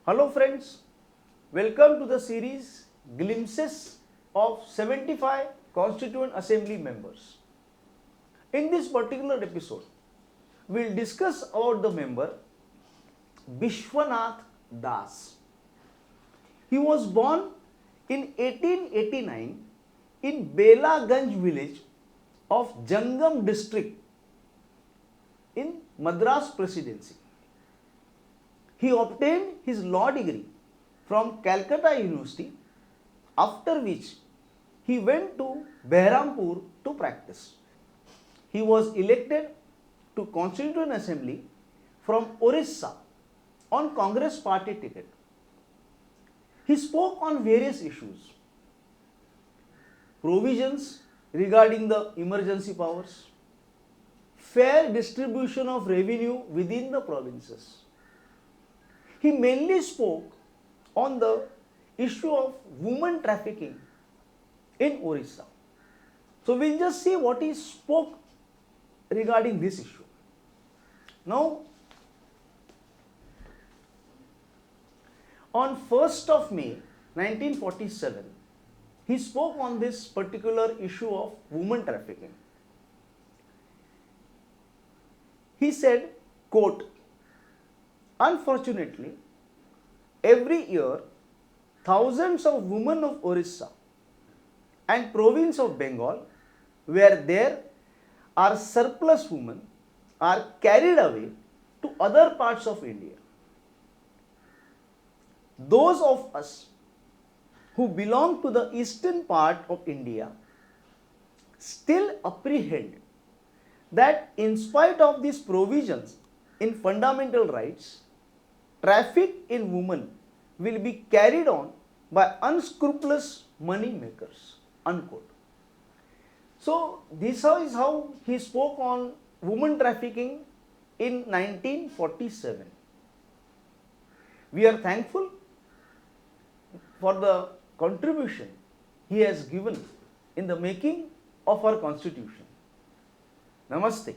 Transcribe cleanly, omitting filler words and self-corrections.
Hello friends, welcome to the series Glimpses of 75 Constituent Assembly members. In this particular episode, we will discuss about the member Bishwanath Das. He was born in 1889 in Belaganj village of Jangam district in Madras Presidency. He obtained his law degree from Calcutta University, after which he went to Behrampur to practice. He was elected to Constituent Assembly from Orissa on Congress party ticket. He spoke on various issues: provisions regarding the emergency powers, fair distribution of revenue within the provinces. He mainly spoke on the issue of women trafficking in Orissa. So we'll just see what he spoke regarding this issue. Now, on 1st of May 1947, he spoke on this particular issue of women trafficking. He said, quote, "Unfortunately, every year thousands of women of Orissa and province of Bengal, where there are surplus women, are carried away to other parts of India. Those of us who belong to the eastern part of India still apprehend that in spite of these provisions in fundamental rights, traffic in women will be carried on by unscrupulous money makers." Unquote. So this is how he spoke on women trafficking in 1947. We are thankful for the contribution he has given in the making of our constitution. Namaste.